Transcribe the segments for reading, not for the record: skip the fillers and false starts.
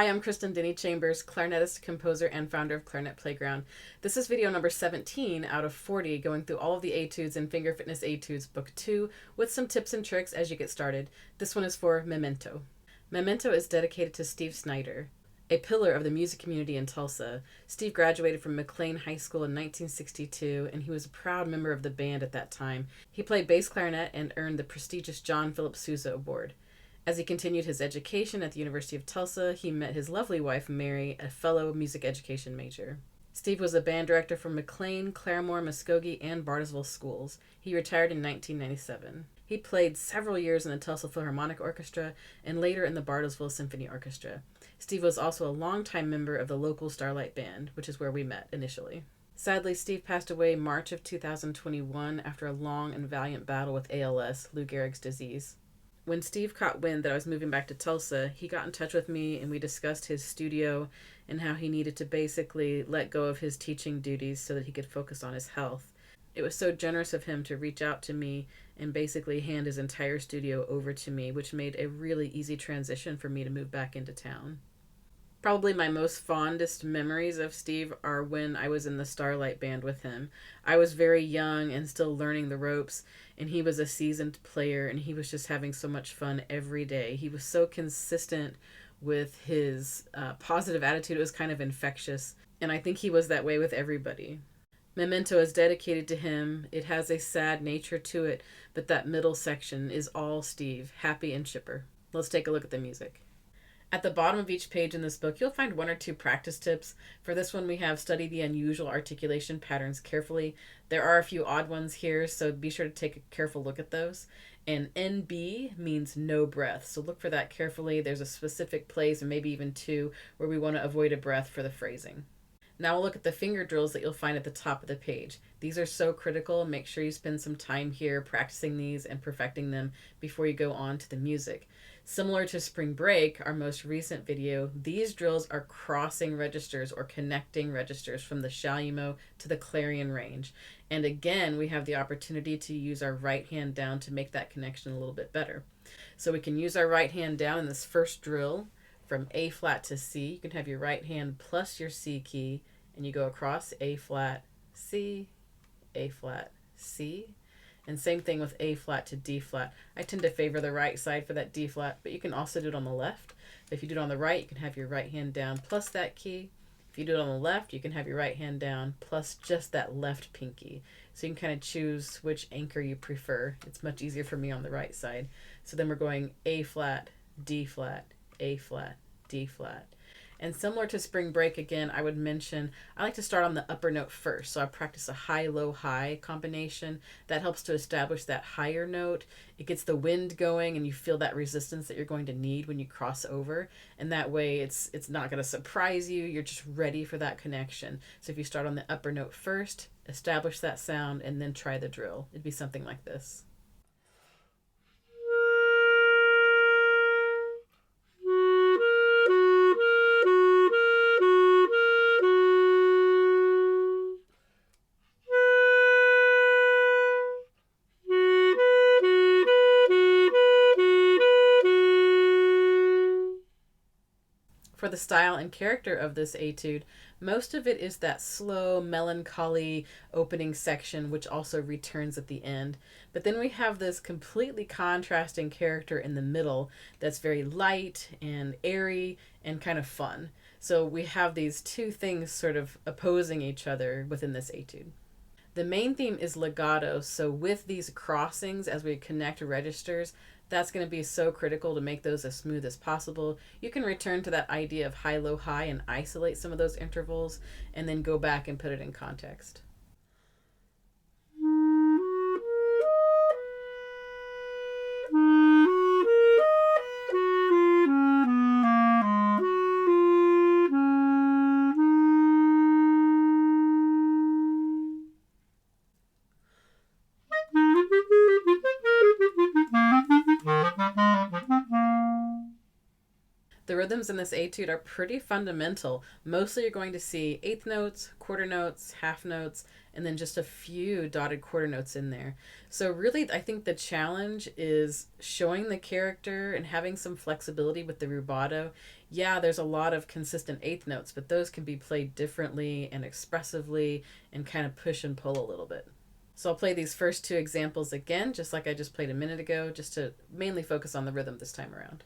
Hi, I'm Kristen Denny-Chambers, clarinetist, composer, and founder of Clarinet Playground. This is video number 17 out of 40, going through all of the etudes in Finger Fitness Études Book 2 with some tips and tricks as you get started. This one is for Memento. Memento is dedicated to Steve Snider, a pillar of the music community in Tulsa. Steve graduated from McLean High School in 1962, and he was a proud member of the band at that time. He played bass clarinet and earned the prestigious John Philip Sousa Award. As he continued his education at the University of Tulsa, he met his lovely wife, Mary, a fellow music education major. Steve was a band director for McLean, Claremore, Muskogee, and Bartlesville schools. He retired in 1997. He played several years in the Tulsa Philharmonic Orchestra and later in the Bartlesville Symphony Orchestra. Steve was also a longtime member of the local Starlight Band, which is where we met initially. Sadly, Steve passed away March of 2021 after a long and valiant battle with ALS, Lou Gehrig's disease. When Steve caught wind that I was moving back to Tulsa, he got in touch with me and we discussed his studio and how he needed to basically let go of his teaching duties so that he could focus on his health. It was so generous of him to reach out to me and basically hand his entire studio over to me, which made a really easy transition for me to move back into town. Probably my most fondest memories of Steve are when I was in the Starlight Band with him. I was very young and still learning the ropes, and he was a seasoned player, and he was just having so much fun every day. He was so consistent with his positive attitude. It was kind of infectious, and I think he was that way with everybody. Memento is dedicated to him. It has a sad nature to it, but that middle section is all Steve, happy and chipper. Let's take a look at the music. At the bottom of each page in this book, you'll find one or two practice tips. For this one, we have study the unusual articulation patterns carefully. There are a few odd ones here, so be sure to take a careful look at those. And NB means no breath, so look for that carefully. There's a specific place, and maybe even two, where we want to avoid a breath for the phrasing. Now we'll look at the finger drills that you'll find at the top of the page. These are so critical. Make sure you spend some time here practicing these and perfecting them before you go on to the music. Similar to Spring Break, our most recent video, these drills are crossing registers or connecting registers from the chalumeau to the clarion range. And again, we have the opportunity to use our right hand down to make that connection a little bit better. So we can use our right hand down in this first drill from A flat to C. You can have your right hand plus your C key, and you go across A flat, C, A flat, C. And same thing with A flat to D flat. I tend to favor the right side for that D flat, but you can also do it on the left. If you do it on the right, you can have your right hand down plus that key. If you do it on the left, you can have your right hand down plus just that left pinky. So you can kind of choose which anchor you prefer. It's much easier for me on the right side. So then we're going A flat, D flat, A flat, D flat. And similar to Spring Break again, I would mention, I like to start on the upper note first. So I practice a high-low-high combination. That helps to establish that higher note. It gets the wind going and you feel that resistance that you're going to need when you cross over. And that way it's not going to surprise you. You're just ready for that connection. So if you start on the upper note first, establish that sound, and then try the drill. It'd be something like this. For the style and character of this etude, most of it is that slow, melancholy opening section, which also returns at the end. But then we have this completely contrasting character in the middle that's very light and airy and kind of fun. So we have these two things sort of opposing each other within this etude. The main theme is legato, so with these crossings as we connect registers, that's going to be so critical to make those as smooth as possible. You can return to that idea of high-low-high and isolate some of those intervals and then go back and put it in context. The The rhythms in this etude are pretty fundamental. Mostly you're going to see eighth notes, quarter notes, half notes, and then just a few dotted quarter notes in there. So really, I think the challenge is showing the character and having some flexibility with the rubato. Yeah, there's a lot of consistent eighth notes, but those can be played differently and expressively and kind of push and pull a little bit. So I'll play these first two examples again, just like I just played a minute ago, just to mainly focus on the rhythm this time around.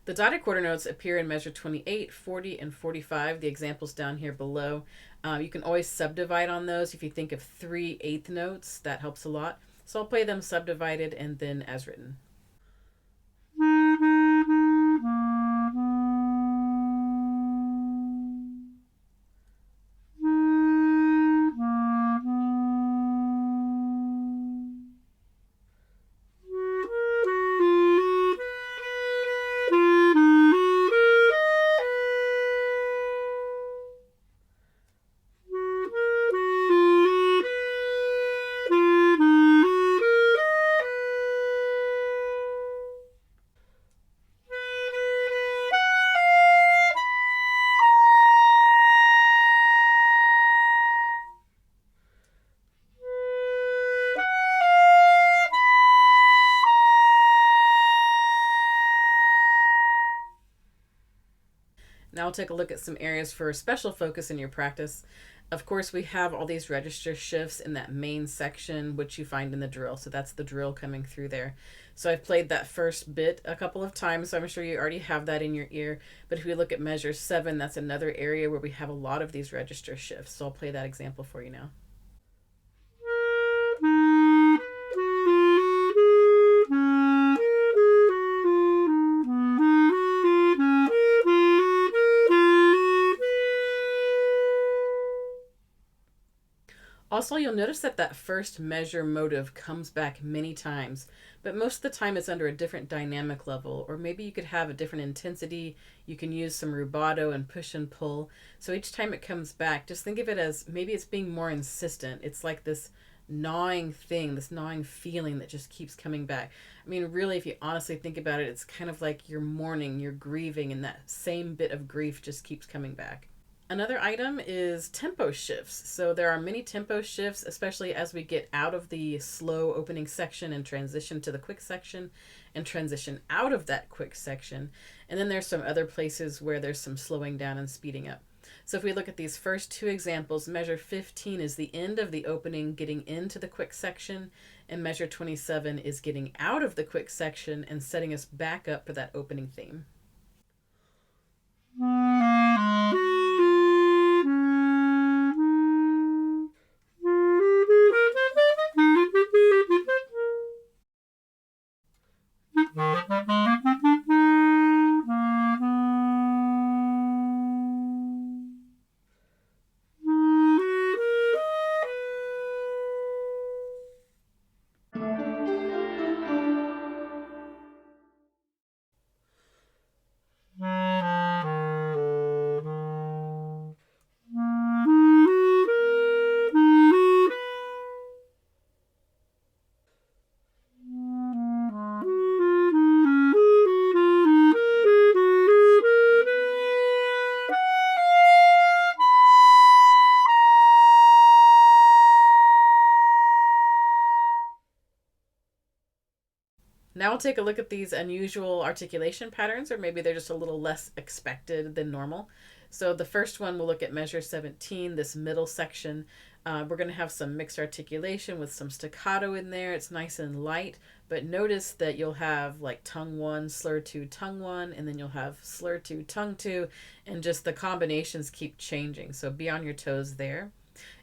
The dotted quarter notes appear in measure 28, 40, and 45, the examples down here below. You can always subdivide on those. If you think of 3 eighth notes, that helps a lot. So I'll play them subdivided and then as written. Now we'll take a look at some areas for special focus in your practice. Of course, we have all these register shifts in that main section, which you find in the drill. So that's the drill coming through there. So I've played that first bit a couple of times, so I'm sure you already have that in your ear. But if we look at measure 7, that's another area where we have a lot of these register shifts. So I'll play that example for you now. Also, you'll notice that that first measure motive comes back many times, but most of the time it's under a different dynamic level, or maybe you could have a different intensity. You can use some rubato and push and pull. So each time it comes back, just think of it as maybe it's being more insistent. It's like this gnawing thing, this gnawing feeling that just keeps coming back. I mean, really, if you honestly think about it, it's kind of like you're mourning, you're grieving, and that same bit of grief just keeps coming back. Another item is tempo shifts. So there are many tempo shifts, especially as we get out of the slow opening section and transition to the quick section and transition out of that quick section. And then there's some other places where there's some slowing down and speeding up. So if we look at these first two examples, measure 15 is the end of the opening getting into the quick section, and measure 27 is getting out of the quick section and setting us back up for that opening theme. Now we'll take a look at these unusual articulation patterns, or maybe they're just a little less expected than normal. So the first one, we'll look at measure 17, this middle section. We're going to have some mixed articulation with some staccato in there. It's nice and light, but notice that you'll have like tongue 1, slur 2, tongue 1, and then you'll have slur 2, tongue 2, and just the combinations keep changing. So be on your toes there.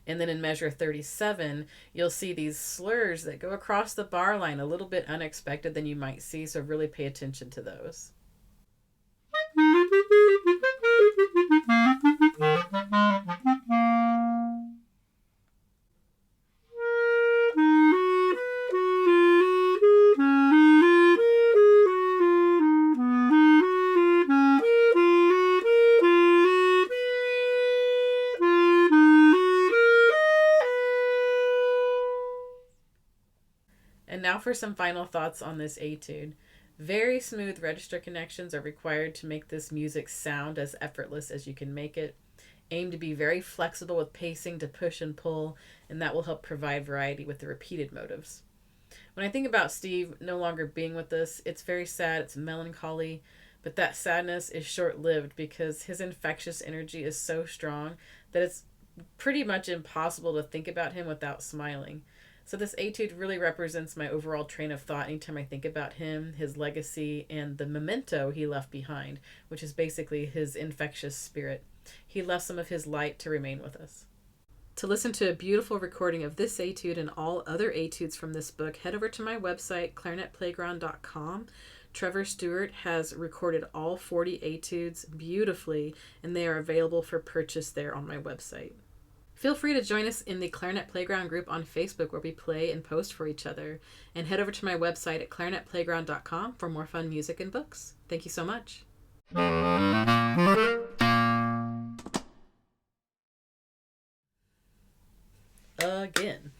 And then in measure 37, you'll see these slurs that go across the bar line, a little bit unexpected than you might see, so really pay attention to those. for some final thoughts on this etude. Very smooth register connections are required to make this music sound as effortless as you can make it. Aim to be very flexible with pacing to push and pull, and that will help provide variety with the repeated motives. When I think about Steve no longer being with us, it's very sad, it's melancholy, but that sadness is short-lived because his infectious energy is so strong that it's pretty much impossible to think about him without smiling. So this etude really represents my overall train of thought anytime I think about him, his legacy, and the memento he left behind, which is basically his infectious spirit. He left some of his light to remain with us. To listen to a beautiful recording of this etude and all other etudes from this book, head over to my website, clarinetplayground.com. Trevor Stewart has recorded all 40 etudes beautifully, and they are available for purchase there on my website. Feel free to join us in the Clarinet Playground group on Facebook where we play and post for each other. And head over to my website at clarinetplayground.com for more fun music and books. Thank you so much. Again.